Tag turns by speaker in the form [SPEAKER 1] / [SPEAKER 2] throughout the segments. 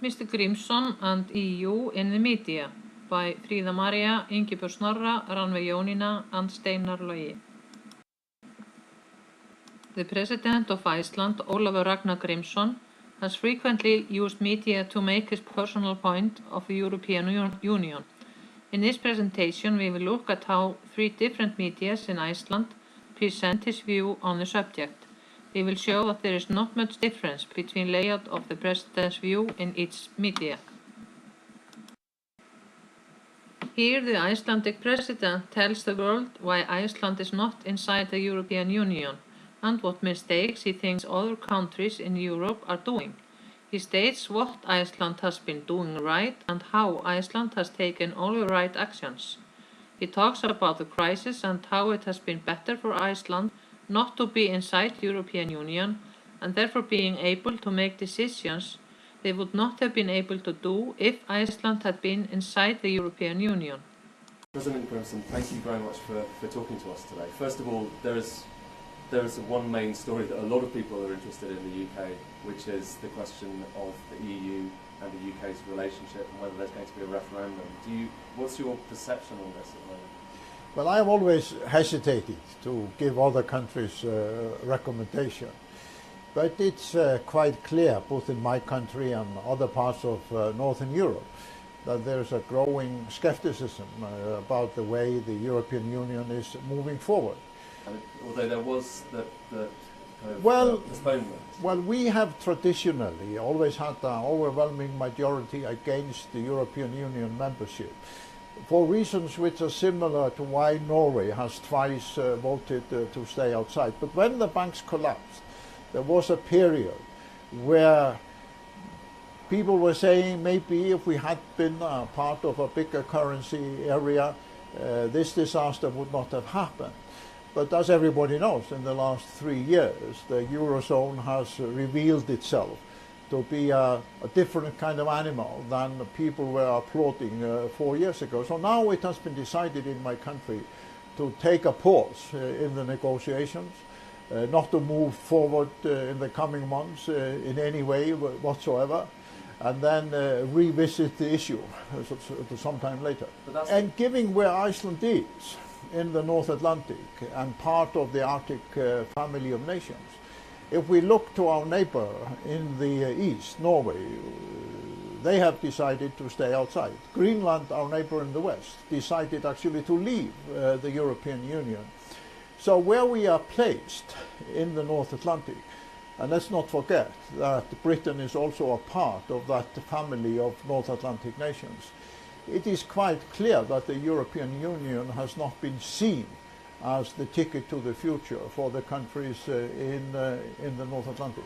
[SPEAKER 1] Mr. GRÍMSSON and EU in the Media by Fríða María, Ingibjörg Snorra, Rannveig Jónína and Steinar Logi. The President of Iceland, Ólafur Ragnar Grímsson, has frequently used media to make his personal point of the European Union. In this presentation, we will look at how 3 different medias in Iceland present his view on the subject. We will show that there is not much difference between layout of the President's view in each media. Here, the Icelandic President tells the world why Iceland is not inside the European Union and what mistakes he thinks other countries in Europe are doing. He states what Iceland has been doing right and how Iceland has taken all the right actions. He talks about the crisis and how it has been better for Iceland not to be inside the European Union and therefore being able to make decisions they would not have been able to do if Iceland had been inside the European Union.
[SPEAKER 2] President Grímsson, thank you very much for talking to us today. First of all, there is one main story that a lot of people are interested in the UK, which is the question of the EU and the UK's relationship and whether there's going to be a referendum. What's your perception on this at the moment?
[SPEAKER 3] Well, I have always hesitated to give other countries recommendation, but it's quite clear, both in my country and other parts of Northern Europe, that there's a growing skepticism about the way the European Union is moving forward.
[SPEAKER 2] Although there was the postponement.
[SPEAKER 3] Well, we have traditionally always had an overwhelming majority against the European Union membership, for reasons which are similar to why Norway has twice voted to stay outside. But when the banks collapsed, there was a period where people were saying maybe if we had been part of a bigger currency area, this disaster would not have happened. But as everybody knows, in the last 3 years, the Eurozone has revealed itself to be a different kind of animal than people were applauding 4 years ago. So now it has been decided in my country to take a pause in the negotiations, not to move forward in the coming months in any way whatsoever, and then revisit the issue sometime later. And given where Iceland is in the North Atlantic and part of the Arctic family of nations, if we look to our neighbor in the east, Norway, they have decided to stay outside. Greenland, our neighbor in the west, decided actually to leave the European Union. So where we are placed in the North Atlantic, and let's not forget that Britain is also a part of that family of North Atlantic nations, it is quite clear that the European Union has not been seen as the ticket to the future for the countries in the North Atlantic.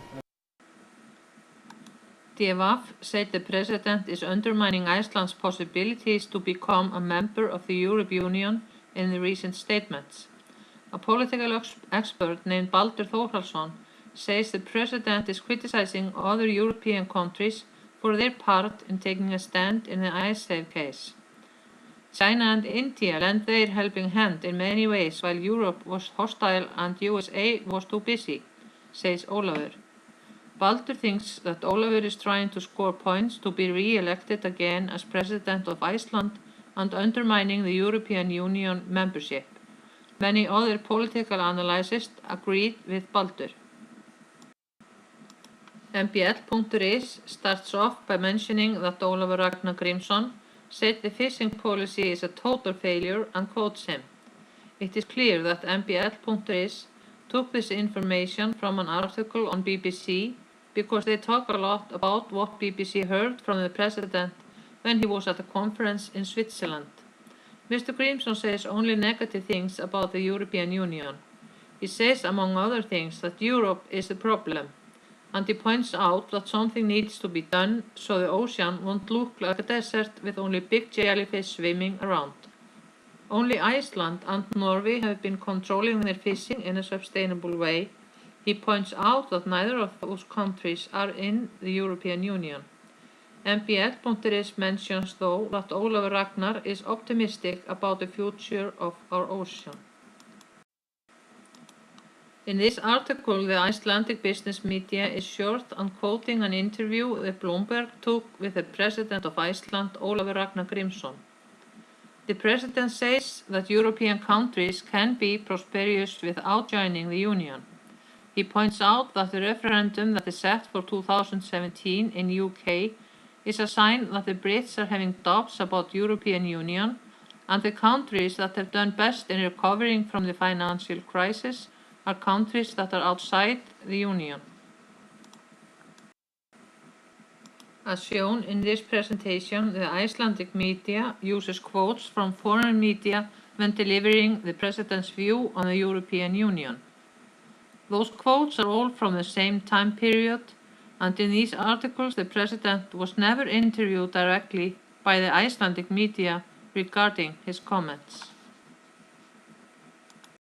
[SPEAKER 1] DAVOS said the President is undermining Iceland's possibilities to become a member of the European Union in the recent statements. A political expert named Baldur Þórhallsson says the President is criticizing other European countries for their part in taking a stand in the Icesave case. China and India lent their helping hand in many ways while Europe was hostile and USA was too busy, says Ólafur. Baldur thinks that Ólafur is trying to score points to be re-elected again as President of Iceland and undermining the European Union membership. Many other political analysts agreed with Baldur. MBL.is starts off by mentioning that Ólafur Ragnar Grímsson said the fishing policy is a total failure and quotes him. It is clear that MBL.is took this information from an article on BBC because they talk a lot about what BBC heard from the President when he was at a conference in Switzerland. Mr. Grímsson says only negative things about the European Union. He says, among other things, that Europe is the problem, and he points out that something needs to be done so the ocean won't look like a desert with only big jellyfish swimming around. Only Iceland and Norway have been controlling their fishing in a sustainable way. He points out that neither of those countries are in the European Union. MBL.is mentions though that Ólafur Ragnar is optimistic about the future of our ocean. In this article, the Icelandic business media is short on quoting an interview that Bloomberg took with the President of Iceland, ÓLAFUR Ragnar Grímsson. The President says that European countries can be prosperous without joining the Union. He points out that the referendum that is set for 2017 in UK is a sign that the Brits are having doubts about European Union, and the countries that have done best in recovering from the financial crisis are countries that are outside the Union. As shown in this presentation, the Icelandic media uses quotes from foreign media when delivering the President's view on the European Union. Those quotes are all from the same time period, and in these articles the President was never interviewed directly by the Icelandic media regarding his comments.